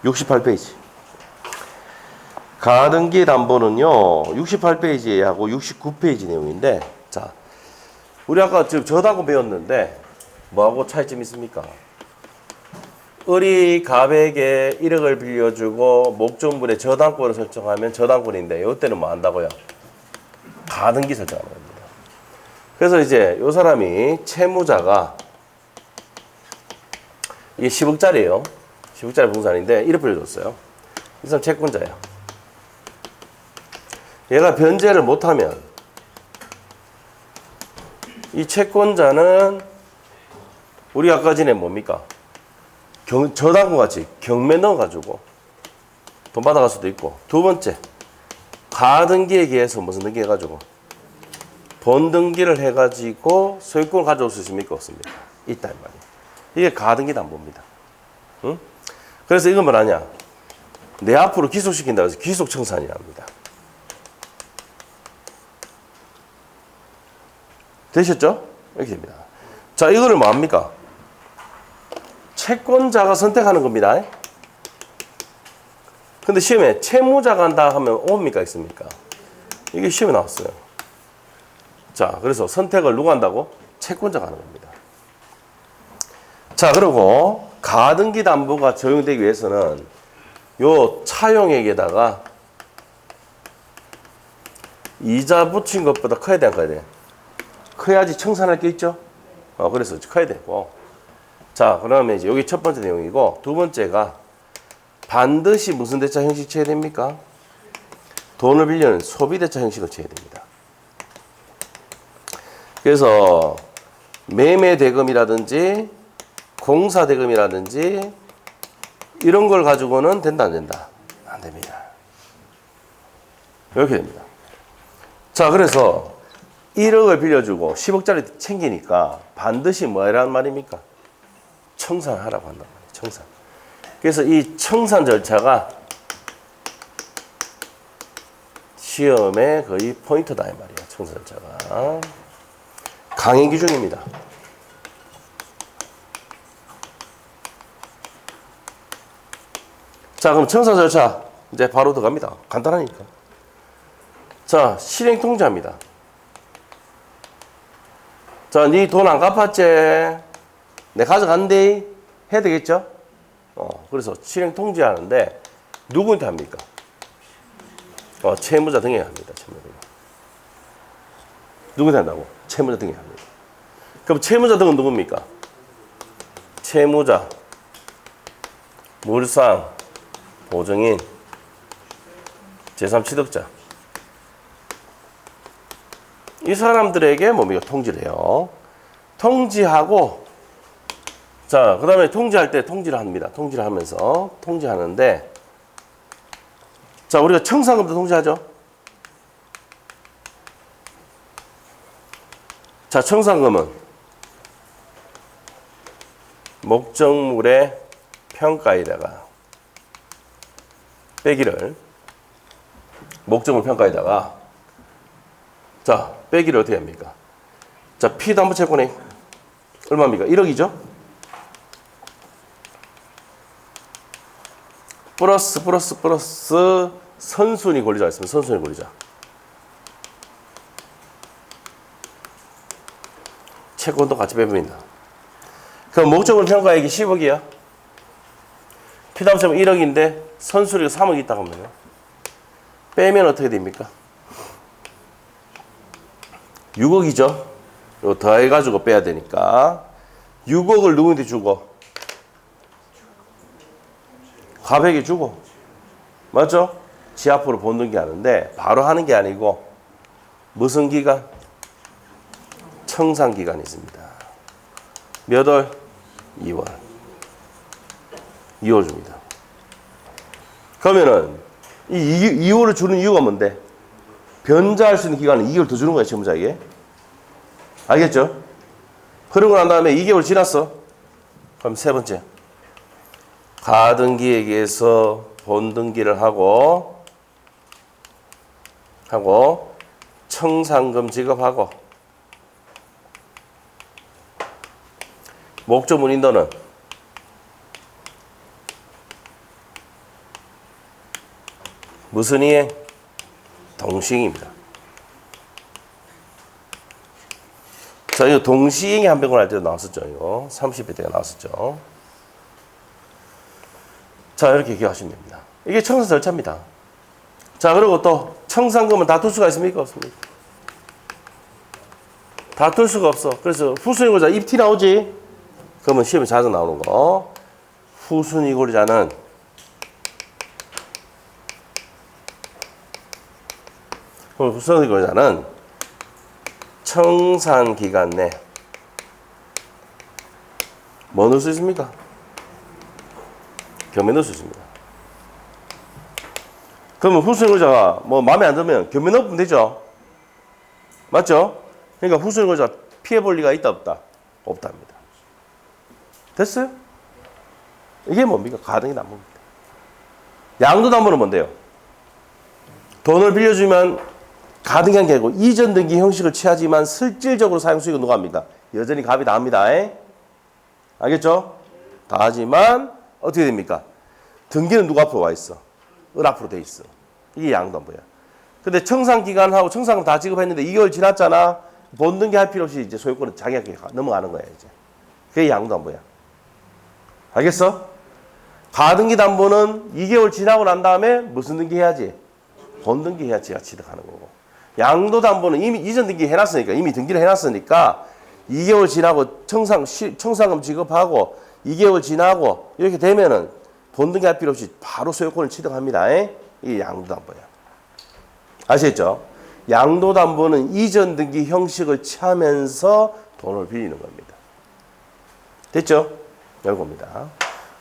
68페이지. 가등기 담보는요, 68페이지하고 69페이지 내용인데, 자, 우리 아까 지금 저당권 배웠는데, 뭐하고 차이점이 있습니까? 을이 갑에게 1억을 빌려주고, 목적물에 저당권을 설정하면 저당권인데, 이때는 뭐 한다고요? 가등기 설정하는 겁니다. 그래서 이제 이 사람이 채무자가, 이게 10억짜리예요. 10억짜리 부동산인데 1억 빌려줬어요. 이 사람 채권자예요. 얘가 변제를 못하면 이 채권자는 우리 아까 전에 뭡니까? 저당권 같이 경매 넣어가지고 돈 받아갈 수도 있고, 두 번째 가등기에 의해서 무슨 등기 해가지고 본등기를 해가지고 소유권을 가져올 수 있습니까? 없습니까? 있다 이 말이에요. 이게 가등기 담보입니다. 응? 그래서 이건 뭐라냐? 내 앞으로 기속시킨다고 해서 기속청산이랍니다. 되셨죠? 이렇게 됩니다. 자, 이거를 뭐 합니까? 채권자가 선택하는 겁니다. 근데 시험에 채무자가 한다 하면 옵니까? 있습니까? 이게 시험에 나왔어요. 자, 그래서 선택을 누가 한다고? 채권자가 하는 겁니다. 자, 그리고 가등기 담보가 적용되기 위해서는 요 차용액에다가 이자 붙인 것보다 커야 돼, 안 커야 돼? 커야지 청산할 게 있죠? 그래서 커야 되고. 자, 그러면 이제 여기 첫 번째 내용이고, 두 번째가 반드시 무슨 대차 형식 취해야 됩니까? 돈을 빌려는 소비대차 형식을 취해야 됩니다. 그래서 매매대금이라든지 공사대금이라든지 이런 걸 가지고는 된다, 안 된다? 안 됩니다. 이렇게 됩니다. 자, 그래서 1억을 빌려주고 10억짜리 챙기니까 반드시 뭐라는 말입니까? 청산하라고 한단 말이에요. 청산. 그래서 이 청산 절차가 시험의 거의 포인트다 이 말이에요. 청산 절차가. 강행 규정입니다. 자, 그럼 청산 절차 이제 바로 들어갑니다. 간단하니까. 자, 실행 통지합니다. 자, 니 돈 안 갚았지? 내 가져간대? 해야 되겠죠? 그래서 실행 통지하는데 누구한테 합니까? 채무자 등에 합니다. 채무자 등. 누구한테 한다고? 채무자 등에 합니다. 그럼 채무자 등은 누굽니까? 채무자, 물상, 보증인, 제3취득자. 이 사람들에게 뭡니까? 통지를 해요. 통지하고, 자, 그 다음에 통지할 때 통지를 합니다. 통지를 하면서 통지하는데, 자, 우리가 청산금도 통지하죠? 자, 청산금은 목적물의 평가에다가 빼기를, 목적물 평가에다가, 자, 빼기를 어떻게 합니까? 자, 피담보채권이 얼마입니까? 1억이죠? 플러스 선순위 권리자 있으면 선순위 권리자. 채권도 같이 빼버린다. 그럼 목적물 평가액이 10억이야. 피담보채권 1억인데 선순위가 3억 있다고 하면요. 빼면 어떻게 됩니까? 6억이죠. 이거 더해가지고 빼야 되니까 6억을 누구한테 주고? 갑에게 주고. 맞죠? 지 앞으로 본등기 하는데 바로 하는 게 아니고 무슨 기간? 청산 기간이 있습니다. 몇 월? 2월. 2월 줍니다. 그러면은 이 2월을 주는 이유가 뭔데? 변제할 수 있는 기간은 2개월 더 주는 거야, 채무자에게. 알겠죠? 그러고 난 다음에 2개월 지났어. 그럼 세 번째. 가등기에게서 본등기를 하고 청산금 지급하고 목적물 인도는 무슨 이행? 동시행입니다. 자, 이거 동시행이 한 병을 할 때도 나왔었죠. 이거 30회 때가 나왔었죠. 자, 이렇게 기억하시면 됩니다. 이게 청산 절차입니다. 자, 그리고 또 청산금은 다툴 수가 있습니까? 없습니까? 다툴 수가 없어. 그래서 후순위고자 입티 나오지? 그러면 시험에 자주 나오는 거. 후순위고자는 청산기간 내 뭐 넣을 수 있습니까? 경매 넣을 수 있습니다. 그러면 후순위고자가 뭐 마음에 안 들면 경매 넣으면 되죠? 맞죠? 그러니까 후순위고자 피해 볼 리가 있다 없다? 없답니다. 됐어요? 이게 뭡니까? 가등기 담보입니다. 양도담보는 뭔데요? 돈을 빌려주면 가등기한 게 아니고 이전 등기 형식을 취하지만 실질적으로 사용 수익은 누가 합니까? 여전히 갑이 다 합니다. 알겠죠? 다 하지만 어떻게 됩니까? 등기는 누가 앞으로 와 있어? 을 앞으로 돼 있어. 이게 양도담보야. 근데 청산기간하고 청산금 다 지급했는데 2개월 지났잖아. 본등기 할 필요 없이 이제 소유권은 자기한테 넘어가는 거야, 이제. 그게 양도담보야. 알겠어? 가등기 담보는 2개월 지나고 난 다음에 무슨 등기 해야지? 본등기 해야 지가 취득하는 거고. 양도담보는 이미 이전 등기 해놨으니까, 이미 등기를 해놨으니까 2개월 지나고 청산금 지급하고 2개월 지나고 이렇게 되면은 본등기 할 필요 없이 바로 소유권을 취득합니다. 이게 양도담보야. 아시겠죠? 양도담보는 이전 등기 형식을 취하면서 돈을 빌리는 겁니다. 됐죠? 이겁니다.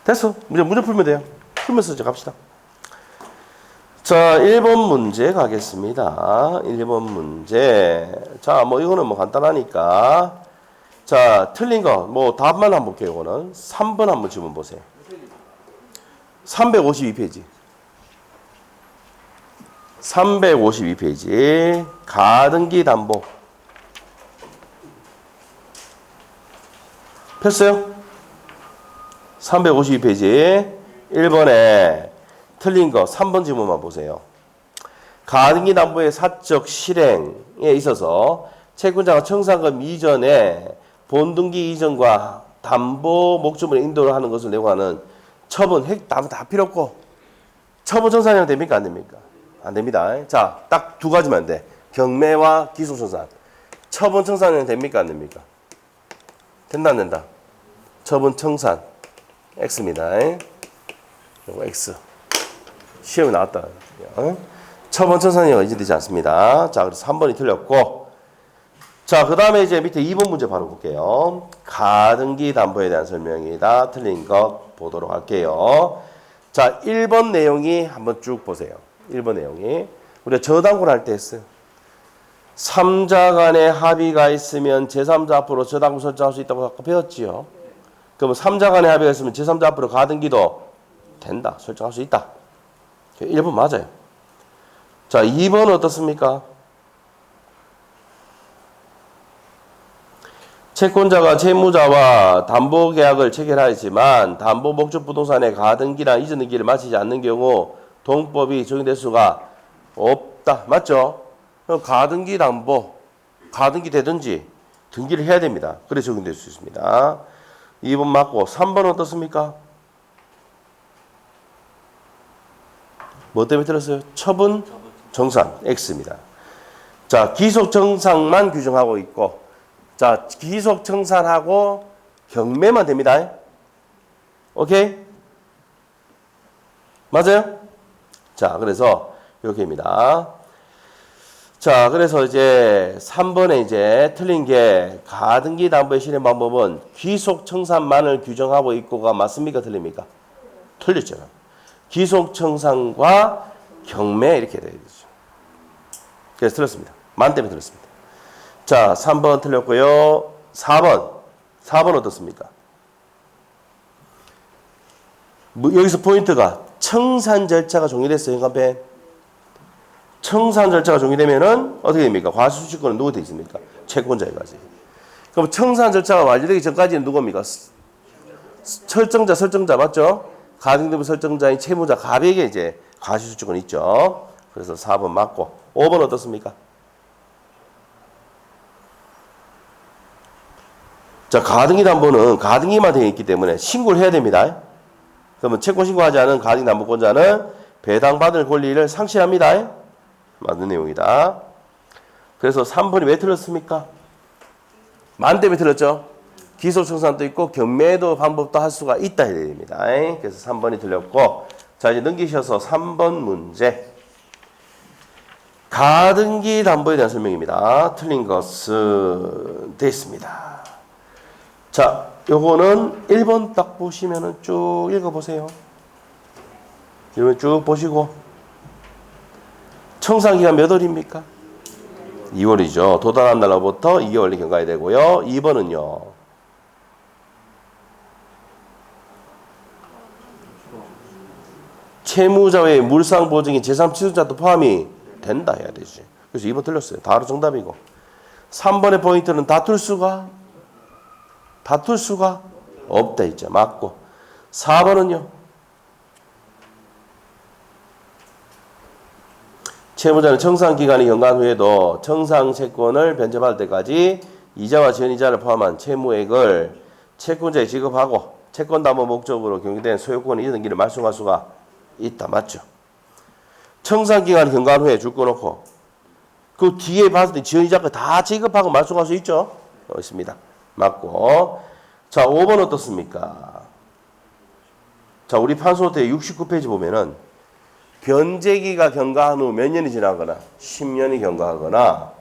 됐어. 문제 풀면 돼요. 풀면서 이제 갑시다. 자, 1번 문제 가겠습니다. 1번 문제. 자, 뭐 이거는 뭐 간단하니까. 자, 틀린 거 뭐 답만 한번 볼게요. 이거는 3번 한번 질문 보세요. 352페이지. 352페이지. 가등기 담보. 폈어요? 352페이지 1번에 틀린 거 3번 질문만 보세요. 가등기 담보의 사적 실행에 있어서 채권자가 청산금 이전에 본등기 이전과 담보 목적물의 인도를 하는 것을 내고하는 처분, 다 필요 없고 처분 청산이면 됩니까? 안 됩니까? 안 됩니다. 자, 딱 두 가지만 돼. 경매와 기소 청산. 처분 청산이면 됩니까? 안 됩니까? 된다 안 된다? 처분 청산 X입니다. 이거 X. 시험에 나왔다. 처분 청산이 의지되지 않습니다. 자, 그래서 3번이 틀렸고. 자, 그 다음에 이제 밑에 2번 문제 바로 볼게요. 가등기 담보에 대한 설명이다. 틀린 거 보도록 할게요. 자, 1번 내용이 한번 쭉 보세요. 1번 내용이. 우리가 저당권 할 때 했어요. 3자 간의 합의가 있으면 제3자 앞으로 저당권 설정할 수 있다고 아까 배웠지요. 그러면 3자 간의 합의가 있으면 제3자 앞으로 가등기도 된다. 설정할 수 있다. 1번 맞아요. 자, 2번은 어떻습니까? 채권자가 채무자와 담보계약을 체결하였지만 담보 목적 부동산의 가등기나 이전 등기를 마치지 않는 경우 동법이 적용될 수가 없다. 맞죠? 가등기 담보, 가등기 되든지 등기를 해야 됩니다. 그래 적용될 수 있습니다. 2번 맞고 3번 어떻습니까? 뭐 때문에 들었어요? 처분 정산 X입니다. 자, 기속 정산만 규정하고 있고, 자, 기속 청산하고 경매만 됩니다. 오케이? 맞아요? 자, 그래서 이렇게입니다. 자, 그래서 이제 3번에 이제 틀린 게 가등기 담보의 실행 방법은 기속 청산만을 규정하고 있고가 맞습니까? 틀립니까? 틀렸죠. 기속 청산과 경매 이렇게 되어 있죠. 그래서 틀렸습니다. 만 때문에 틀렸습니다. 자, 3번 틀렸고요. 4번 어떻습니까? 여기서 포인트가 청산 절차가 종료됐어요. 현관펜. 청산 절차가 종료되면은 어떻게 됩니까? 과실수취권은 누구한테 있습니까? 채권자에까지. 그럼 청산 절차가 완료되기 전까지는 누굽니까? 설정자 맞죠? 가등기부 설정자인 채무자 갑에게 이제 과실수증권 있죠. 그래서 4번 맞고 5번 어떻습니까? 자, 가등기 담보는 가등기만 되어 있기 때문에 신고를 해야 됩니다. 그러면 채권 신고하지 않은 가등기 담보권자는 배당받을 권리를 상실합니다. 맞는 내용이다. 그래서 3번이 왜 틀렸습니까? 만 때문에 틀렸죠. 기소청산도 있고 경매도 방법도 할 수가 있다 해야 됩니다. 그래서 3번이 틀렸고, 자 이제 넘기셔서 3번 문제. 가등기 담보에 대한 설명입니다. 틀린 것은 됐습니다. 자, 요거는 1번 딱 보시면은 쭉 읽어보세요. 이러면 쭉 보시고, 청산기간 몇 월입니까? 2월이죠. 도달한 날로부터 2개월이 경과해야 되고요. 2번은요. 채무자 외에 물상 보증인 제3 취득자도 포함이 된다 해야 되지. 그래서 2번 틀렸어요. 바로 정답이고. 3번의 포인트는 다툴 수가 없다 있죠. 맞고. 4번은요. 채무자는 청산기간이 경과한 후에도 청산채권을 변제받을 때까지 이자와 전이자를 포함한 채무액을 채권자에 지급하고 채권담보 목적으로 경유된 소유권을 이전기를 말소할 수가 있다. 맞죠? 청산기간이 경과한 후에 줄 거 놓고 그 뒤에 봤을 때 전이자가 다 지급하고 말소할 수 있죠? 있습니다. 맞고. 자, 5번 어떻습니까? 자, 우리 판소태 69페이지 보면은 변제기가 경과한 후 몇 년이 지나거나 10년이 경과하거나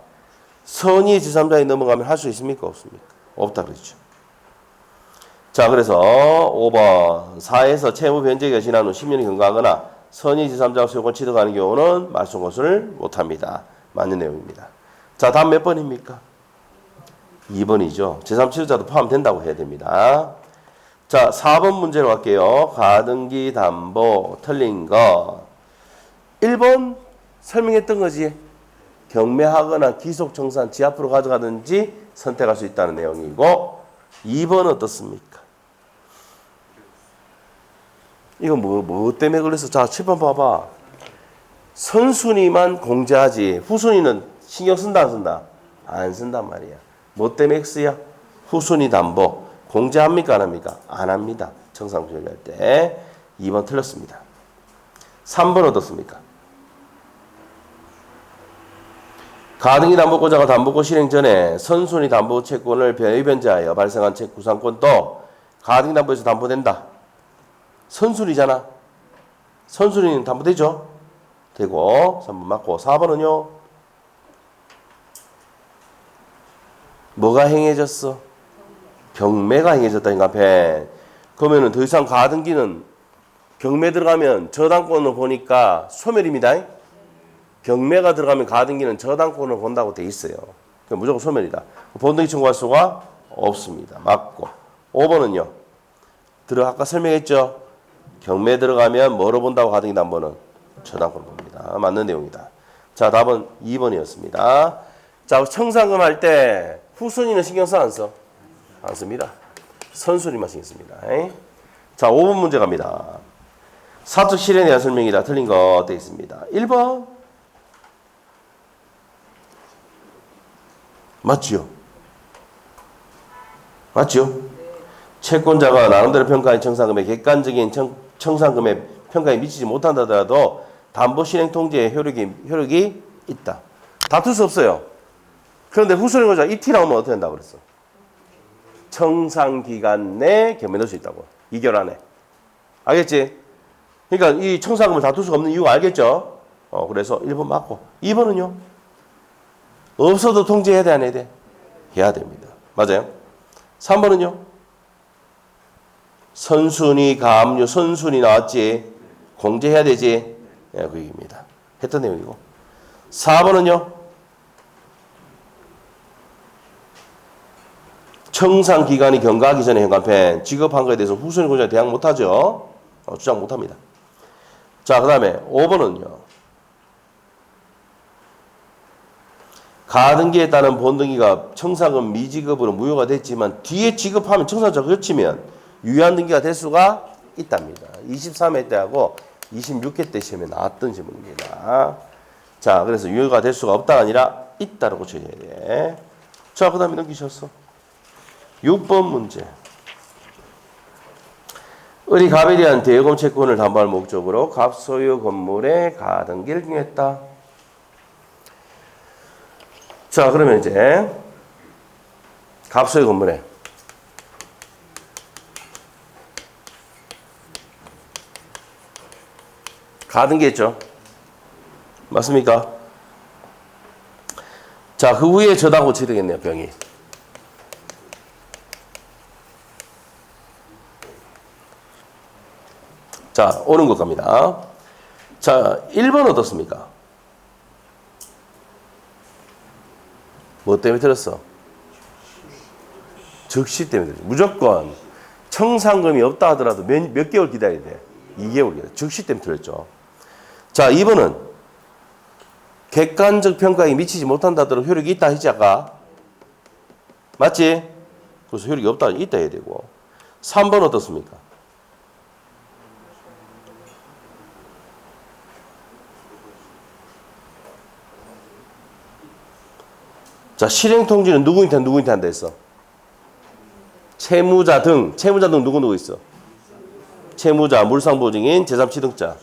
선의 제3자에 넘어가면 할 수 있습니까? 없습니까? 없다 그랬죠. 자, 그래서 5번 4에서 채무 변제기가 지난 후 10년이 경과하거나 선의 제3자가 소유권 취득하는 경우는 말소것을 못합니다. 맞는 내용입니다. 자, 다음 몇 번입니까? 2번이죠. 제3 취득자도 포함된다고 해야 됩니다. 자, 4번 문제로 갈게요. 가등기 담보 틀린 거. 1번 설명했던 거지. 경매하거나 기속청산 지 앞으로 가져가든지 선택할 수 있다는 내용이고, 2번 어떻습니까? 이거 뭐 때문에 그래서 자 7번 봐봐. 선순위만 공제하지 후순위는 신경 쓴다 안 쓴다? 안 쓴단 말이야. 뭐 때문에 X야? 후순위 담보 공제합니까 안 합니까? 안 합니다. 청산 조율할 때. 2번 틀렸습니다. 3번 어떻습니까? 가등기 담보권자가 담보권 실행 전에 선순위 담보 채권을 변제하여 발생한 채 구상권도 가등기 담보에서 담보된다. 선순위잖아. 선순위는 담보되죠? 되고 3번 맞고. 4번은요? 뭐가 행해졌어? 경매가 행해졌다니까. 그러면은 더 이상 가등기는 경매 들어가면 저당권을 보니까 소멸입니다. 경매가 들어가면 가등기는 저당권을 본다고 돼 있어요. 그럼 무조건 소멸이다. 본등기 청구할 수가 없습니다. 맞고. 5번은요. 아까 설명했죠. 경매 들어가면 뭐로 본다고 가등기 담보는 저당권을 봅니다. 맞는 내용이다. 자, 답은 2번이었습니다. 자, 청산금 할 때 후순위는 신경 써 안 써? 안 씁니다. 선순위만 신경 씁니다. 자, 5번 문제 갑니다. 사적 실현에 대한 설명이다. 틀린 거 되어 있습니다. 1번 맞지요? 맞죠? 채권자가 나름대로 평가한 청산금의 객관적인 청산금의 평가에 미치지 못한다더라도 담보 실행 통지의 효력이 있다. 다툴 수 없어요. 그런데 후순위 거자 이티 나오면 어떻게 된다고 그랬어? 청산기간 내 경매 넣을 수 있다고. 2개월 안에. 알겠지? 그러니까 이 청산금을 다툴 수가 없는 이유가 알겠죠? 그래서 1번 맞고. 2번은요? 없어도 통지해야 돼, 안 해야 돼? 해야 됩니다. 맞아요? 3번은요? 선순위, 가압류, 선순위 나왔지? 공제해야 되지? 예, 그 얘기입니다. 했던 내용이고. 4번은요? 청산기간이 경과하기 전에 현관펜 지급한 거에 대해서 후순위 공제에 대항 못하죠? 주장 못합니다. 자, 그 다음에 5번은요? 가등기에 따른 본등기가 청산금 미지급으로 무효가 됐지만 뒤에 지급하면 청산자가 그치면 유효한 등기가 될 수가 있답니다. 23회 때하고 26회 때 시험에 나왔던 질문입니다. 자, 그래서 유효가 될 수가 없다가 아니라 있다라고 고쳐야 돼. 자, 그 다음에 넘기셨어. 6번 문제. 을이 갑에 대한 대여금 채권을 담보할 목적으로 갑 소유 건물에 가등기를 경했다. 자, 그러면 이제 갑 소유 건물에 가등기 했죠. 맞습니까? 자, 그 위에 저다 고쳐야 되겠네요, 병이. 자, 오는 것 갑니다. 자, 1번 어떻습니까? 뭐 때문에 들었어? 적시 때문에 들었어. 무조건 청산금이 없다 하더라도 몇 개월 기다려야 돼? 2개월 기다려. 적시 때문에 들었죠. 자, 2번은 객관적 평가에 미치지 못한다 하더라도 효력이 있다 했지 아까? 맞지? 그래서 효력이 없다, 있다 해야 되고. 3번 어떻습니까? 자, 실행통지는 누구한테 한다 했어? 채무자 등 누구 있어? 채무자, 물상보증인, 제3취득자.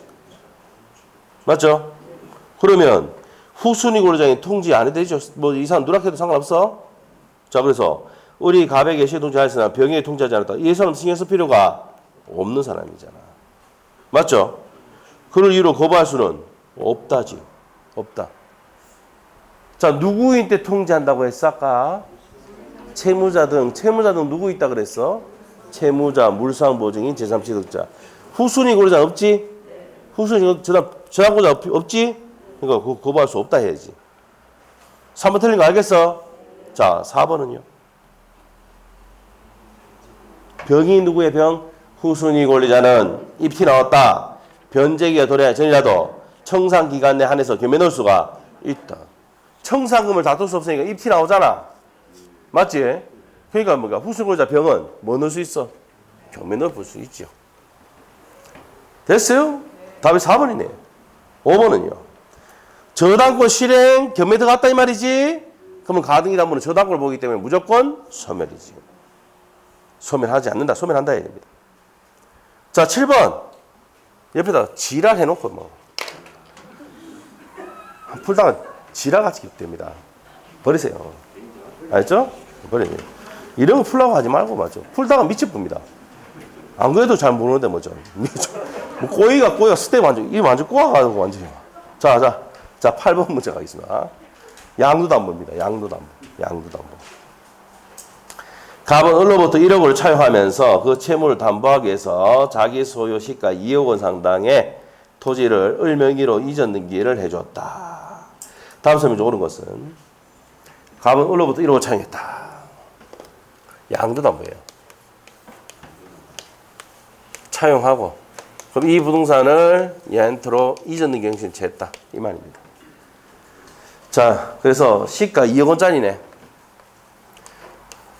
맞죠? 그러면 후순위 권리자인 통지 안 해도 되죠? 뭐 이 사람 누락해도 상관없어? 자, 그래서 우리 갑에게 시통지하였으나 병에 통지하지 않았다. 이 사람 신경 쓸 필요가 없는 사람이잖아. 맞죠? 그를 이유로 거부할 수는 없다지. 없다. 자, 누구인데 통지한다고 했어, 아까? 채무자 등 누구 있다 그랬어? 채무자, 물상보증인, 제3취득자. 후순위 권리자 없지? 후순위 저당권자 없지? 그러니까 거부할 수 없다 해야지. 3번 틀린 거 알겠어? 자, 4번은요? 병이 누구의 병? 후순위 권리자는 입티 나왔다. 변제기가 도래한 전이라도 청산기간 내 한해서 겸해 넣을 수가 있다. 청산금을 다툴 수 없으니까 입티 나오잖아. 맞지? 그러니까 뭐가 후순위 권리자 병은 뭐 넣을 수 있어? 겸해 넣을 수 있죠. 됐어요? 답이 4번이네. 5번은요? 저당권 실행 겸해 들어갔다 이 말이지? 그러면 가등기 담보는 저당권을 보기 때문에 무조건 소멸이지. 소멸하지 않는다. 소멸한다 해야 됩니다. 자, 7번. 옆에다 지랄해놓고 뭐. 풀다가 지랄같이 됩니다. 버리세요. 알죠? 버리세요. 이런 거 풀라고 하지 말고 맞죠? 풀다가 미칠 붑니다. 안 그래도 잘 모르는데 뭐죠? 뭐 꼬이가 스텝 완전, 이 완전 꼬아가지고 완전히. 자, 8번 문제 가겠습니다. 양도담보입니다. 양도담보. 갑은 을로부터 1억을 차용하면서 그 채무를 담보하기 위해서 자기 소유 시가 2억 원 상당의 토지를 을 명의로 이전 등기를 해줬다. 다음 설명에 옳은 것은 갑은 을로부터 1억을 차용했다. 양도담보예요. 차용하고 그럼 이 부동산을 얘한테로 이전 등기 형식을 쟀다. 이 말입니다. 자, 그래서 시가 2억 원짜리네.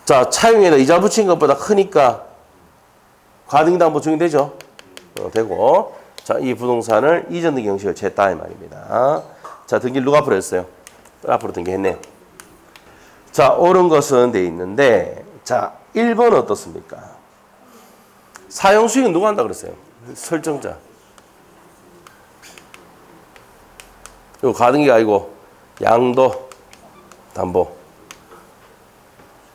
자, 차용에다 이자 붙인 것보다 크니까 가등기담보 적용되죠? 되고, 자, 이 부동산을 이전 등기 형식을 쟀다 이 말입니다. 자, 등기를 누가 앞으로 했어요? 앞으로 등기했네. 자, 옳은 것은 돼 있는데, 자, 1번 어떻습니까? 사용 수익은 누가 한다 그랬어요? 설정자. 이거 가등기가 아니고 양도 담보.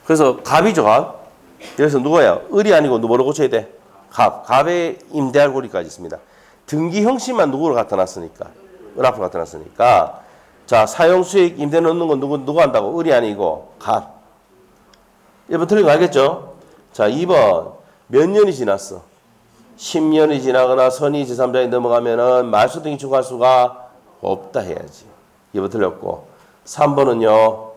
그래서 갑이죠, 갑. 그래서 누구야? 을이 아니고 누구로 고쳐야 돼? 갑. 갑에 임대할 권리까지 있습니다. 등기 형식만 누구로 갖다 놨으니까. 을 앞으로 갖다 놨으니까. 자, 사용 수익 임대 넣는 건 누구 한다고? 을이 아니고 갑. 1번 틀린 거 알겠죠? 자, 2번. 몇 년이 지났어? 10년이 지나거나 선의 제3자에 넘어가면은 말소 등기 추가할 수가 없다 해야지. 2번 틀렸고. 3번은요.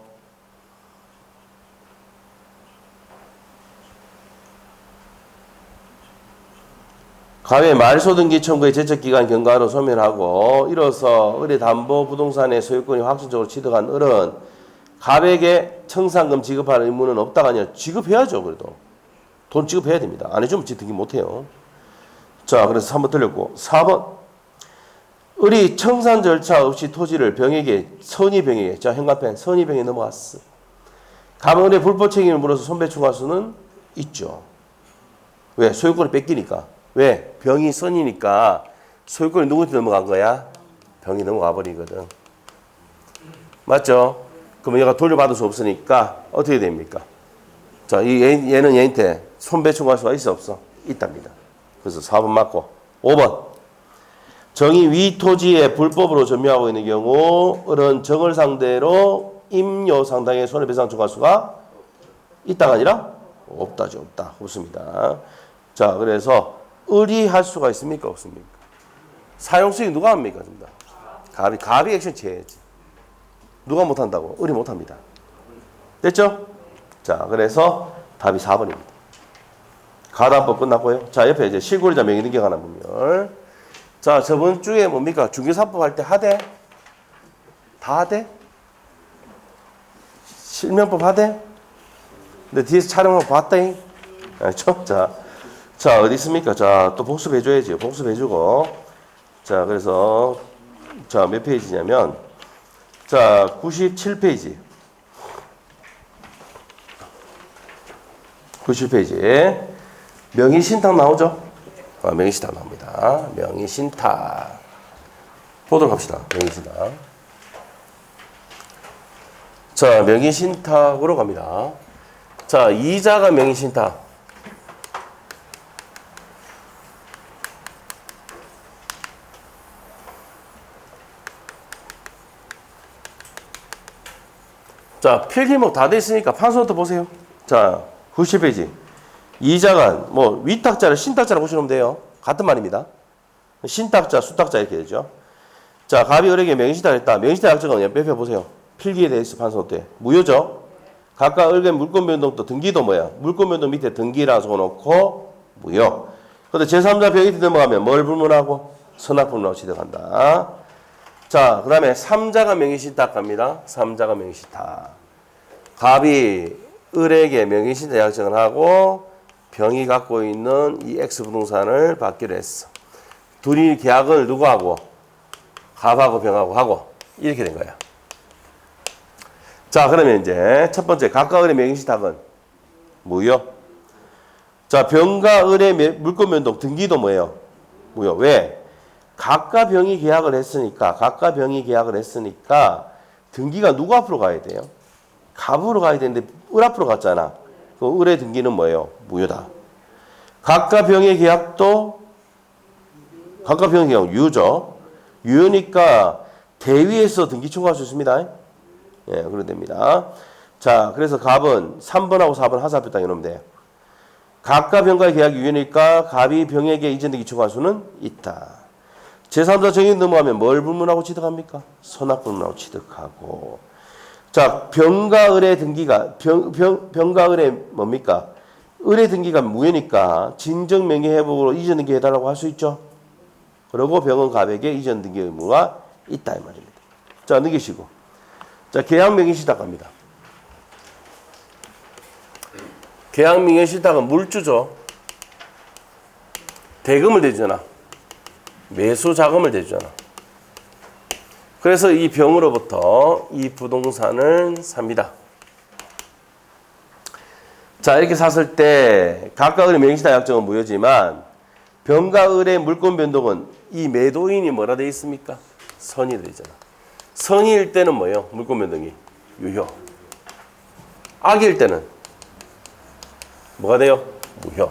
갑의 말소 등기 청구의 제척기간 경과로 소멸하고 이로써 을의 담보 부동산의 소유권이 확정적으로 취득한 을은 갑에게 청산금 지급할 의무는 없다가 아니라 지급해야죠. 그래도 돈 지급해야 됩니다. 안 해주면 등기 못해요. 자, 그래서 3번 틀렸고 4번 을이 청산 절차 없이 토지를 병에게, 선의병에게, 자, 현관펜, 선의병에 넘어갔어. 갑은 불법 책임을 물어서 손배충할 수는 있죠. 왜? 소유권을 뺏기니까. 왜? 병이 선이니까 소유권이 누구한테 넘어간 거야? 병이 넘어가 버리거든. 맞죠? 그럼 얘가 돌려받을 수 없으니까 어떻게 됩니까? 자, 얘는 얘한테 손배충할 수가 있어 없어? 있답니다. 그래서 4번 맞고 5번. 정이 위 토지에 불법으로 점유하고 있는 경우 을은 정을 상대로 임요 상당의 손해배상 청구할 수가 있다가 아니라 없다죠. 없다. 없습니다. 자, 그래서 을이 할 수가 있습니까? 없습니까? 사용수익 누가 합니까? 갑이 액션 취해야지. 누가 못한다고? 을이 못합니다. 됐죠? 자, 그래서 답이 4번입니다. 가담법 끝났고요. 자, 옆에 이제 실고리자 명의등기에 관한 법률. 자, 저번 주에 뭡니까? 중개사법 할 때 하대? 다 하대? 실명법 하대? 근데 뒤에서 촬영하고 봤다잉? 알죠? 자, 어디 있습니까? 자, 또 복습해줘야지. 복습해주고. 자, 그래서, 자, 몇 페이지냐면, 자, 97페이지. 97페이지. 명의신탁 나오죠? 명의신탁 나옵니다. 명의신탁. 보도록 합시다. 명의신탁. 자, 명의신탁으로 갑니다. 자, 이자가 명의신탁. 자, 필기목 다 돼 있으니까 판서부터 보세요. 자, 90페이지. 이자가 뭐 위탁자를 신탁자라고 보시면 돼요. 같은 말입니다. 신탁자, 수탁자 이렇게 되죠. 자, 갑이 을에게 명의신탁을 했다. 명의신탁 약정은 옆에 보세요. 필기에 대해 있어 판서부터. 무효죠. 각각 을의 물권 변동도 등기도 뭐야? 물권 변동 밑에 등기라 적어놓고 무효. 근데 제3자 병이 넘어가면 뭘 불문하고? 선악불문하고 취득한다. 자, 그 다음에 3자가 명의신탁 갑니다. 3자가 명의신탁. 갑이 을에게 명의신탁 약정을 하고 병이 갖고 있는 이 X 부동산을 받기로 했어. 둘이 계약을 누구하고? 갑하고 병하고 하고 이렇게 된 거야. 자, 그러면 이제 첫 번째 갑과 을의 명의신탁은 무효. 자, 병과 을의 물권 변동 등기도 뭐예요? 무효. 왜? 갑과 병이 계약을 했으니까 등기가 누구 앞으로 가야 돼요? 갑으로 가야 되는데 을 앞으로 갔잖아. 그 을의 등기는 뭐예요? 무효다. 갑과 병의 계약도 유효죠. 유효니까 대위에서 등기 청구할 수 있습니다. 예, 그래 됩니다. 자, 그래서 갑은 3번하고 4번 하사표 딱 이러면 돼요. 갑과 병과의 계약이 유효니까 갑이 병에게 이전 등기 청구할 수는 있다. 제3자 정의 넘어가면 뭘 불문하고 취득합니까? 선악불문하고 취득하고. 자, 병과 을의 등기가 병과 을의 뭡니까? 을의 등기가 무효니까 진정 명의 회복으로 이전 등기 해달라고 할 수 있죠. 그리고 병은 갑에게 이전 등기 의무가 있다 이 말입니다. 자, 넘기시고. 자, 계약 명의신탁 갑니다. 계약 명의신탁은 물주죠. 대금을 대주잖아. 매수 자금을 대주잖아. 그래서 이 병으로부터 이 부동산을 삽니다. 자, 이렇게 샀을 때 갑과 을의 명의신탁 약정은 무효지만 병과 을의 물권 변동은 이 매도인이 뭐라 되어 있습니까? 선이 되어 있잖아. 선일 때는 뭐예요? 물권 변동이 유효. 악일 때는 뭐가 돼요? 무효.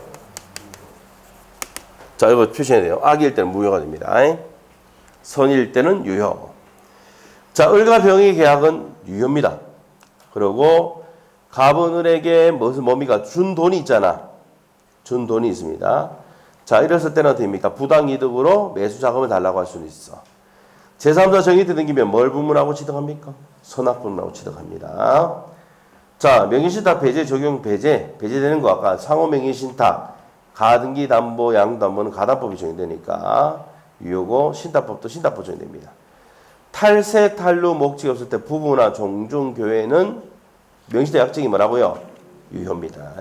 자, 이거 표시해야 돼요. 악일 때는 무효가 됩니다. 선일 때는 유효. 자, 을과 병의 계약은 유효입니다. 그리고 갑은 을에게 뭡니까? 준 돈이 있잖아. 준 돈이 있습니다. 자, 이랬을 때는 어떻게 됩니까? 부당이득으로 매수 자금을 달라고 할 수는 있어. 제3자 정의 등기면 뭘 불문하고 취득합니까? 선악불문하고 취득합니다. 자, 명의신탁 배제 적용 배제되는 거 아까 상호 명의신탁 가등기 담보 양도담보는 가담법이 적용되니까 유효고 신탁법도 신탁법 적용됩니다. 탈세 탈루 목적이 없을 때 부부나 종중 교회는 명의신탁 약정이 뭐라고요? 유효입니다.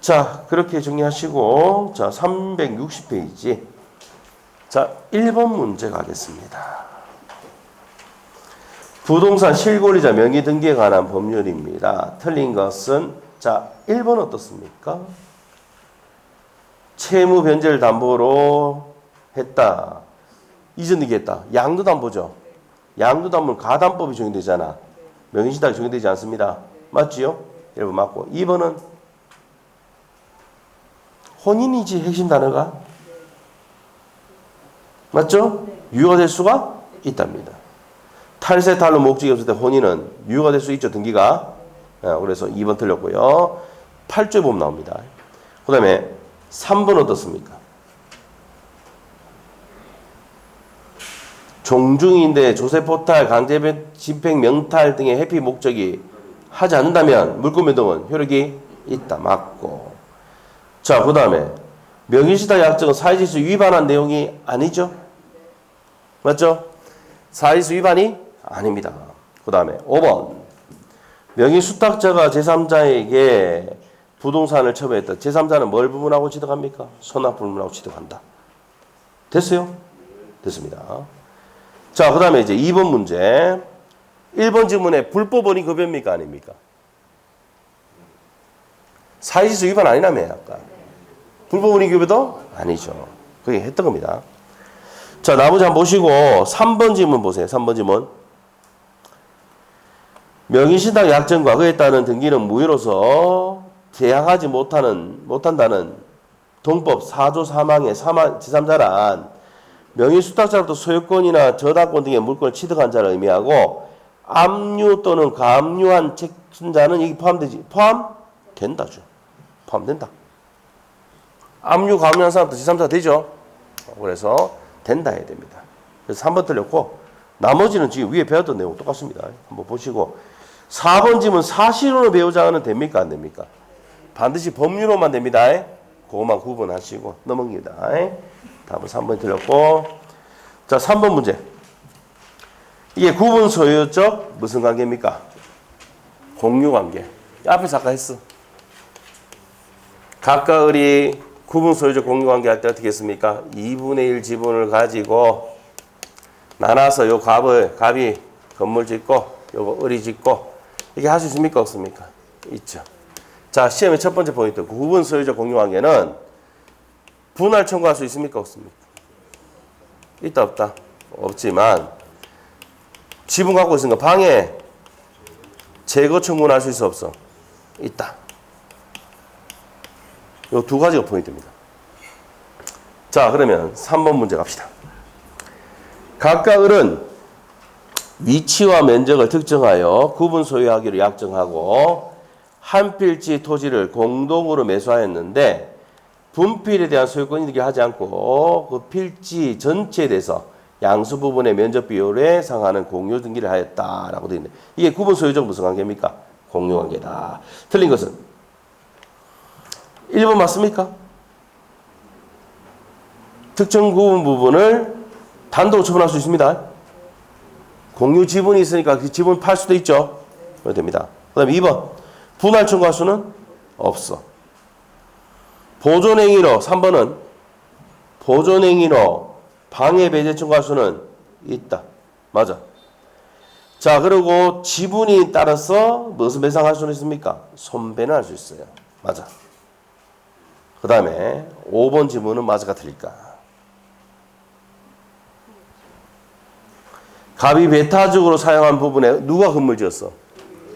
자, 그렇게 정리하시고 자, 360페이지 자, 1번 문제 가겠습니다. 부동산 실권리자 명의 등기에 관한 법률입니다. 틀린 것은 자, 1번 어떻습니까? 채무 변제를 담보로 했다. 이전 등기했다. 양도담보죠. 양도담보는 가담법이 적용되잖아. 명의신탁이 적용되지 않습니다. 맞지요? 1번 맞고. 2번은 혼인이지 핵심 단어가. 맞죠? 유효가 될 수가 있답니다. 탈세 탈로 목적이 없을 때 혼인은 유효가 될 수 있죠. 등기가. 그래서 2번 틀렸고요. 8조에 보면 나옵니다. 그 다음에 3번 어떻습니까? 종중인데 조세포탈, 강제집행, 명탈 등의 회피 목적이 하지 않는다면 물권변동은 효력이 있다. 맞고. 자, 그 다음에 명의신탁 약정은 사회질서 위반한 내용이 아니죠? 맞죠? 사회질서 위반이 아닙니다. 그 다음에 5번 명의수탁자가 제3자에게 부동산을 처분했다. 제3자는 뭘 부문하고 취득합니까? 선악 불문하고 취득한다. 됐어요? 됐습니다. 자, 그 다음에 이제 2번 문제. 1번 질문에 불법 원인 급여입니까? 아닙니까? 사회질서 위반 아니라며, 아까. 불법 원인 급여도 아니죠. 그게 했던 겁니다. 자, 나머지 한번 보시고 3번 질문 보세요. 3번 질문. 명의신탁 약정과 그에 따른 등기는 무효로서 제약하지 못한다는 동법 4조 3항의 제3자란 명의수탁자로부터 소유권이나 저당권 등의 물권을 취득한 자를 의미하고 압류 또는 감류한 책임자는 여기 포함되지? 포함된다죠. 포함된다. 압류, 감류한 사람도 제3자가 되죠. 그래서 된다 해야 됩니다. 그래서 3번 틀렸고 나머지는 지금 위에 배웠던 내용 똑같습니다. 한번 보시고 4번 질문 사실혼을 배우자는 됩니까? 안 됩니까? 반드시 법률로만 됩니다. 그것만 구분하시고 넘어갑니다. 답은 3번 틀렸고 자 3번 문제 이게 구분 소유적 무슨 관계입니까? 공유관계. 앞에서 아까 했어. 각각의 구분 소유적 공유관계 할 때 어떻게 했습니까? 2분의 1 지분을 가지고 나눠서 요 갑이 건물 짓고 요거 을이 짓고 이게 할 수 있습니까? 없습니까? 있죠. 자, 시험의 첫 번째 포인트. 구분 소유적 공유관계는 분할 청구할 수 있습니까? 없습니까? 있다 없다? 없지만 지분 갖고 있으니까 방해 제거 청구는 할 수 있어 없어? 있다. 요 두 가지가 포인트입니다. 자, 그러면 3번 문제 갑시다. 각각 을은 위치와 면적을 특정하여 구분 소유하기로 약정하고 한 필지 토지를 공동으로 매수하였는데 분필에 대한 소유권 이득이 하지 않고 그 필지 전체에 대해서 양수 부분의 면적 비율에 상하는 공유 등기를 하였다라고 되어 있는데 이게 구분 소유적 무슨 관계입니까? 공유 관계다. 틀린 것은 1번 맞습니까? 특정 구분 부분을 단독 처분할 수 있습니다. 공유 지분이 있으니까 그 지분 팔 수도 있죠. 그래도 됩니다. 그 다음에 2번. 분할 청구할 수는 없어. 보존행위로 3번은 보존행위로 방해 배제 청구할 수는 있다. 맞아. 자, 그리고 지분이 따라서 무슨 배상할 수는 있습니까? 손배는 할 수 있어요. 맞아. 그 다음에 5번 지문은 맞을까 틀릴까? 갑이 배타적으로 사용한 부분에 누가 건물 지었어?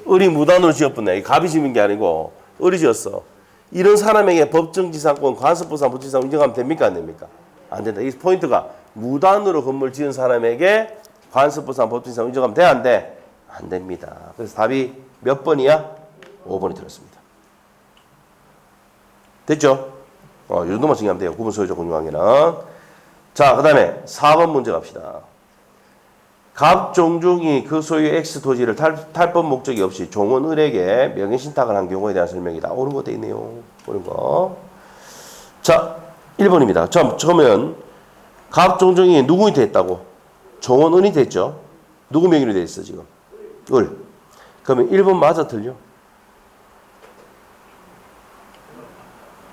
을이 무단으로 지었구나. 갑이 지은 게 아니고 을이 지었어. 이런 사람에게 법정지상권, 관습부상, 부지상 인정하면 됩니까? 안 됩니까? 안 된다. 이 포인트가 무단으로 건물 지은 사람에게 관습부상, 법정지상 인정하면 돼? 안 돼? 안 됩니다. 그래서 답이 몇 번이야? 5번이 들었습니다. 됐죠? 이 정도만 정리하면 돼요. 구분 소유적 공유관계는. 자, 그 다음에 4번 문제 갑시다. 갑 종중이 그 소유의 X 토지를 탈법 목적이 없이 종은 을에게 명예신탁을 한 경우에 대한 설명이다. 옳은 거 돼 있네요. 옳은 거. 자, 1번입니다. 처음엔 갑 종중이 누구이 됐다고? 종은 을이 됐죠. 누구 명의로 돼 있어 지금? 을. 그러면 1번 맞아 틀려?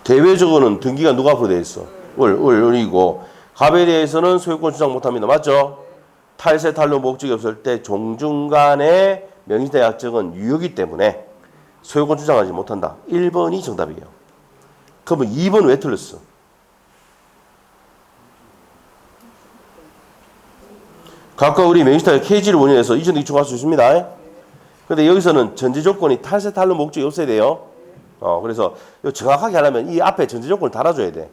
대외적으로는 등기가 누가 앞으로 돼 있어? 을이고 갑에 대해서는 소유권 주장 못합니다. 맞죠? 탈세, 탈루 목적이 없을 때 종중간의 명의시타 약정은 유효이기 때문에 소유권 주장하지 못한다. 1번이 정답이에요. 그러면 2번 왜 틀렸어? 각각 우리 명의시타의 KG를 원인해서 이전등기 추가할 수 있습니다. 근데 여기서는 전제 조건이 탈세, 탈루 목적이 없어야 돼요. 그래서 정확하게 하려면 이 앞에 전제 조건을 달아줘야 돼.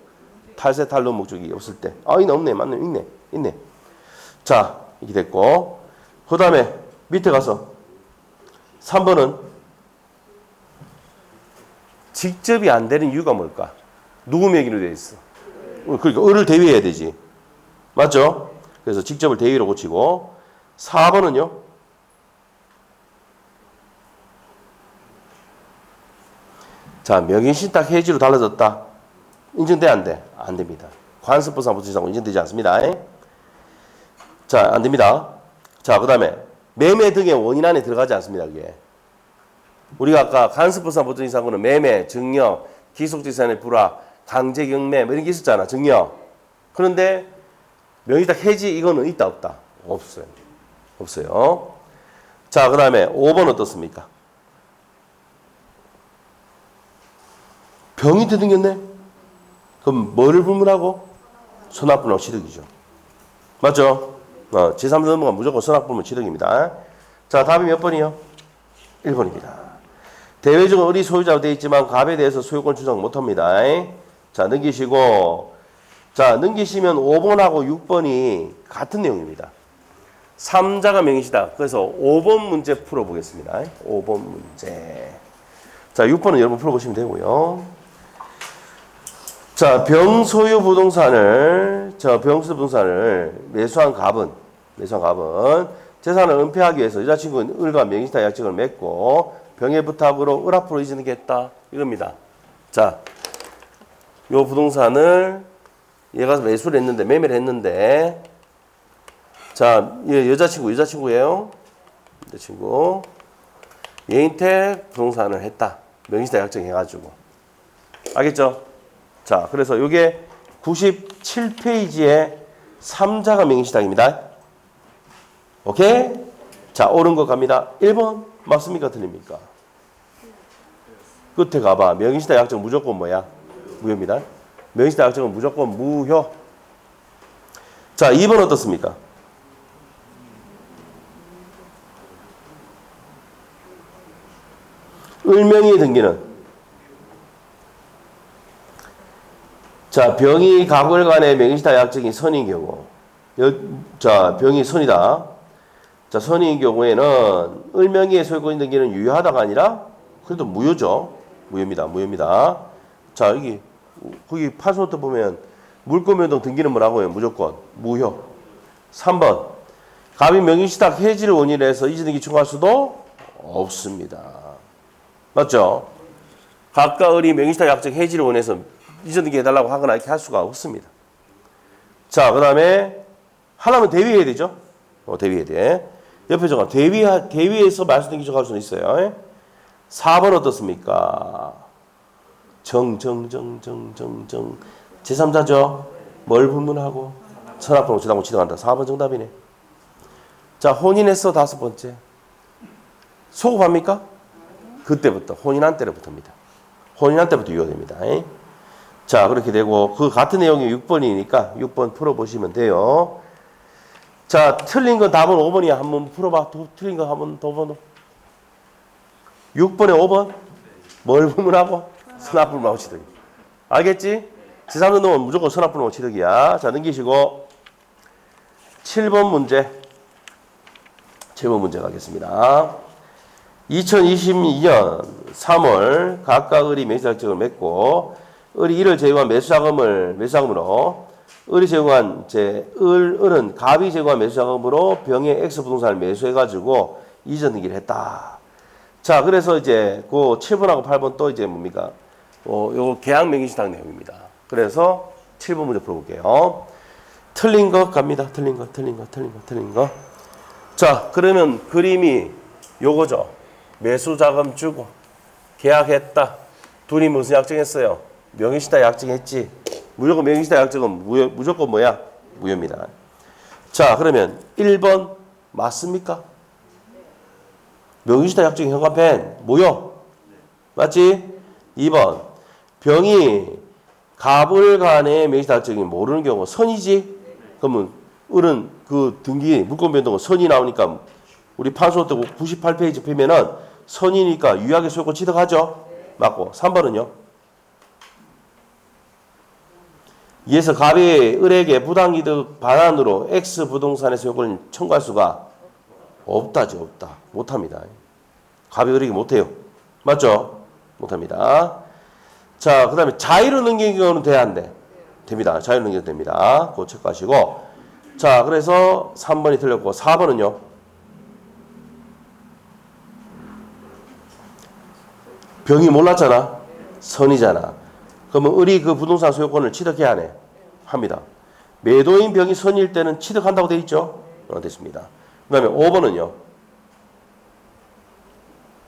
탈세, 탈루 목적이 없을 때. 이네 없네. 맞네. 있네. 자, 이렇게 됐고. 그 다음에 밑에 가서 3번은 직접이 안 되는 이유가 뭘까? 누구 명의로 되어 있어? 그러니까 을을 대위해야 되지. 맞죠? 그래서 직접을 대위로 고치고 4번은요. 자, 명의신탁 해지로 달라졌다. 인정돼 안 돼? 안 됩니다. 관습부상 부수상으로 인정되지 않습니다. 자, 안 됩니다. 자, 그 다음에 매매 등의 원인 안에 들어가지 않습니다. 그게. 우리가 아까 간습부상 보존이상으로는 매매, 증여, 기속재산의 불화, 강제경매 뭐 이런 게 있었잖아. 증여. 그런데 명의탁 해지 이거는 있다 없다? 없어요. 자, 그 다음에 5번 어떻습니까? 병이 되등겼네? 그럼 뭐를 불문하고? 선악불문하고 취득이죠. 맞죠? 제3자 넘어가면 무조건 선악불문 취득입니다. 자, 답이 몇 번이요? 1번입니다. 대외적으로 을이 소유자로 되어 있지만 갑에 대해서 소유권 주장 못합니다. 자, 넘기시고. 자, 넘기시면 5번하고 6번이 같은 내용입니다. 3자가 명의시다. 그래서 5번 문제 풀어보겠습니다. 5번 문제. 자, 6번은 여러분 풀어보시면 되고요. 자, 병소유 부동산을 매수한 갑은 재산을 은폐하기 위해서 여자친구는 을과 명의시타 약정을 맺고 병의 부탁으로 을 앞으로 이전하겠다. 이겁니다. 자, 요 부동산을 얘가 매수를 했는데, 매매를 했는데, 자, 얘 여자친구예요. 여자친구. 예인택 부동산을 했다. 명의시타 약정 해가지고. 알겠죠? 자, 그래서 요게 97페이지에 3자가 명의시탁입니다. 오케이? 자, 옳은 거 갑니다. 1번 맞습니까? 틀립니까? 끝에 가봐. 명의시탁 약정 무조건 뭐야? 무효입니다. 명의시탁 약정은 무조건 무효. 자, 2번 어떻습니까? 을명의의 등기는 자, 병이 갑을 간의 명의시타 약정이 선인 경우. 자, 병이 선이다. 자, 선인 경우에는 을명의의 소유권 등기는 유효하다가 아니라 그래도 무효죠. 무효입니다. 자, 거기 파스노트 보면 물권면동 등기는 뭐라고요? 무조건 무효. 3번. 갑이 명의시탁 해지를 원인으로 해서 이전등기 청구할 수도 없습니다. 맞죠? 갑과 을이 명의시탁 약정 해지를 원해서 이전등기 해달라고 하거나 이렇게 할 수가 없습니다. 자, 그 다음에 하려면 대위해야 되죠. 대위해야 돼. 옆에 적어. 대위해서 말소등기 청구할 수는 있어요. 4번 어떻습니까? 제3자죠. 뭘 불문하고? 선악불문 주장고 취득한다. 4번 정답이네. 자, 혼인했어. 5번째. 소급합니까? 그때부터 혼인한 때로부터입니다. 혼인한 때부터 유효됩니다. 자, 그렇게 되고 그 같은 내용이 6번이니까 6번 풀어보시면 돼요. 자, 틀린 건 답은 5번이야. 한번 풀어봐. 틀린 거 한번 더 봐. 6번에 5번 뭘 불문하고? 선악불문하고 취득. 알겠지? 제3자 넘으면 무조건 선악불문하고 취득이야. 자, 넘기시고 7번 문제 가겠습니다. 2022년 3월 각각 을이 매수약정을 맺고 을이 이를 제공한 매수자금으로 을이 제공한 을은 갑이 제공한 매수자금으로 병의 X 부동산을 매수해가지고 이전 등기를 했다. 자, 그래서 이제 그 7번하고 8번 또 이제 뭡니까? 요거 계약 명의시탁 내용입니다. 그래서 7번 문제 풀어볼게요. 틀린 거 갑니다. 틀린 거. 자, 그러면 그림이 요거죠. 매수자금 주고 계약했다. 둘이 무슨 약정했어요? 명의시탁 약정했지. 무조건 명의시탁 약정은 무조건 뭐야? 무효입니다. 자, 그러면 1번 맞습니까? 명의시타 약정의 현관펜 무효. 맞지? 2번 병이 갑을 간의 명의시타 약정이 모르는 경우 선이지? 그러면 을은 그 등기 물권 변동은 선이 나오니까 우리 판소 때 98페이지 펴면은 선이니까 유효하게 소유권 취득하죠? 맞고. 3번은요? 이에서 갑이 을에게 부당이득 반환으로 X 부동산의 소유권을 청구할 수가 없다죠. 없다. 못합니다. 갑이 을에게 못해요. 맞죠? 못합니다. 자, 그 다음에 자의로 넘기는 경우는 돼야 안 돼? 됩니다. 자의로 넘겨도 됩니다. 그거 체크하시고. 자, 그래서 3번이 틀렸고 4번은요? 병이 몰랐잖아. 선이잖아. 그러면 을이 그 부동산 소유권을 취득해야 하네. 합니다. 매도인 병이 선일 때는 취득한다고 돼 있죠? 됐습니다. 그 다음에 5번은요.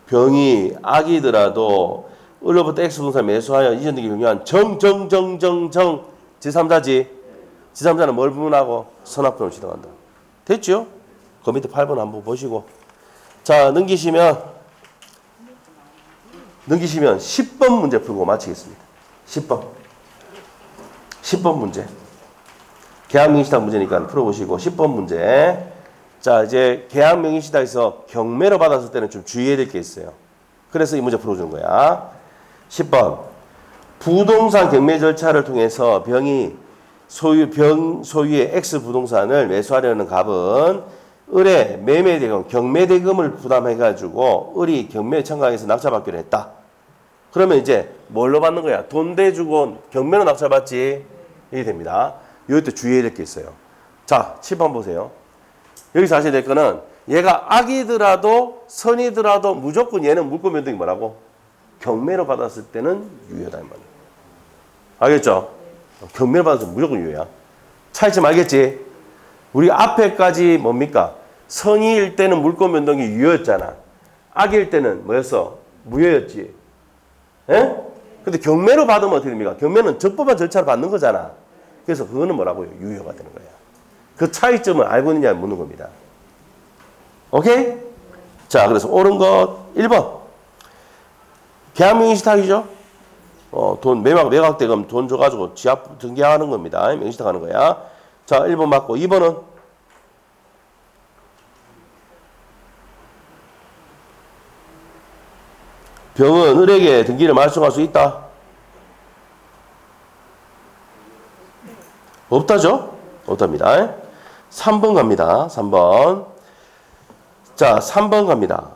병이 악이더라도 을로부터 X부동산 매수하여 이전 등기 경유한 정정정정정 제3자지. 제3자는 뭘 부문하고 선악분을 취득한다. 됐죠? 그 밑에 8번 한번 보시고. 자, 넘기시면 10번 문제 풀고 마치겠습니다. 10번 문제. 계약명의시탁 문제니까 풀어보시고 10번 문제. 자, 이제 계약명의시탁에서 경매로 받았을 때는 좀 주의해야 될 게 있어요. 그래서 이 문제 풀어주는 거야. 10번. 부동산 경매 절차를 통해서 병이 소유의 X 부동산을 매수하려는 갑은 을의 매매대금, 경매대금을 부담해가지고 을이 경매 청구에서 낙찰받기로 했다. 그러면 이제 뭘로 받는 거야? 돈 대주고 경매로 낙찰받지? 이게 됩니다. 이때 주의해야 될 게 있어요. 자, 7번 보세요. 여기서 하셔야 될 거는 얘가 악이더라도 선이더라도 무조건 얘는 물권 변동이 뭐라고? 경매로 받았을 때는 유효다 이 말이에요. 알겠죠? 경매로 받았을 때 무조건 유효야. 차이점 알겠지? 우리 앞에까지 뭡니까? 선의일 때는 물권 변동이 유효였잖아. 악일 때는 뭐였어? 무효였지. 예? 근데 경매로 받으면 어떻게 됩니까? 경매는 적법한 절차를 받는 거잖아. 그래서 그거는 뭐라고요? 유효가 되는 거야. 그 차이점을 알고 있느냐 묻는 겁니다. 오케이? 자, 그래서 옳은 것 1번. 계약명의시탁이죠? 돈 매각대금 돈 줘가지고 지압 등기하는 겁니다. 명의시탁 하는 거야. 자, 1번 맞고 2번은 병은 을에게 등기를 말소할 수 있다? 없다죠? 없답니다. 3번 갑니다. 3번. 자, 3번 갑니다.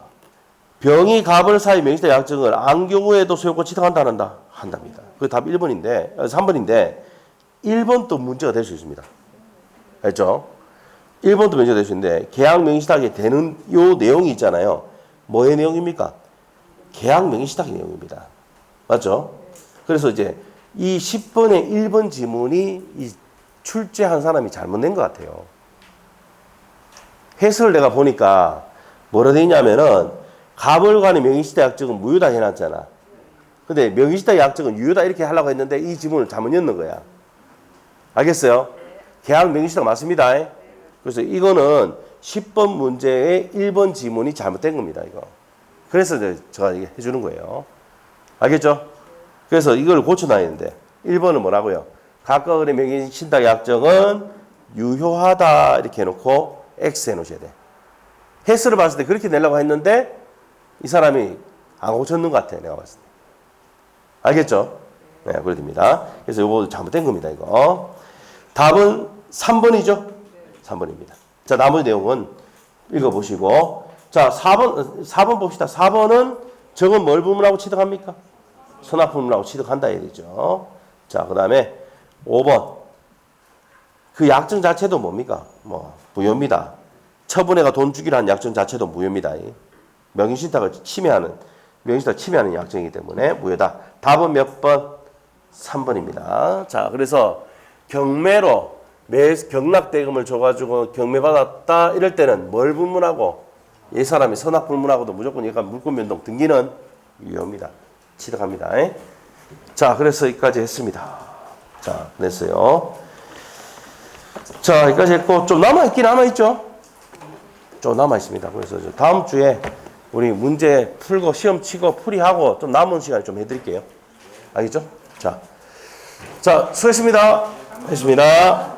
병이 갑을 사이 명의시탁 약정을 안 경우에도 소유권 취득한다 안 한다? 한답니다. 그 답 1번인데, 3번인데 1번도 문제가 될 수 있습니다. 알죠? 1번도 문제가 될 수 있는데 계약 명의시탁이 되는 요 내용이 있잖아요. 뭐의 내용입니까? 계약 명의시탁의 내용입니다. 맞죠? 그래서 이제 이 10번의 1번 지문이 이 출제한 사람이 잘못된 것 같아요. 해석을 내가 보니까 뭐라 돼 있냐면은 갑을 간의 명의시탁 약정은 무효다 해놨잖아. 근데 명의시탁 약정은 유효다 이렇게 하려고 했는데 이 지문을 잘못 였는 거야. 알겠어요? 계약 명의시탁 맞습니다. 그래서 이거는 10번 문제의 1번 지문이 잘못된 겁니다. 이거. 그래서 제가 이게 해주는 거예요. 알겠죠? 그래서 이걸 고쳐놔야 되는데 1번은 뭐라고요? 각각 을의 명의신탁 약정은 유효하다 이렇게 해놓고 X 해놓으셔야 돼. 해설을 봤을 때 그렇게 내려고 했는데 이 사람이 안 고쳤는 것 같아. 내가 봤을 때. 알겠죠? 네, 그래 됩니다. 그래서 이거 잘못된 겁니다. 이거. 답은 3번이죠? 3번입니다. 자, 나머지 내용은 읽어보시고. 자, 4번 봅시다. 4번은 저건 뭘 부문하고 취득합니까? 선악 부문하고 취득한다 해야 되죠. 자, 그 다음에 5번. 그 약정 자체도 뭡니까? 무효입니다. 처분해가 돈 주기로 한 약정 자체도 무효입니다. 명의신탁을 침해하는 약정이기 때문에 무효다. 답은 몇 번? 3번입니다. 자, 그래서 경매로 경락대금을 줘가지고 경매받았다 이럴 때는 뭘 불문하고 이 사람이 선악 불문하고도 무조건 얘가 물권 변동 등기는 유효입니다. 취득합니다. 자, 그래서 여기까지 했습니다. 자, 됐어요. 자, 여기까지 했고, 좀 남아있죠? 좀 남아있습니다. 그래서 다음 주에 우리 문제 풀고 시험 치고 풀이하고 좀 남은 시간 좀 해드릴게요. 알겠죠? 자, 수고했습니다. 했습니다.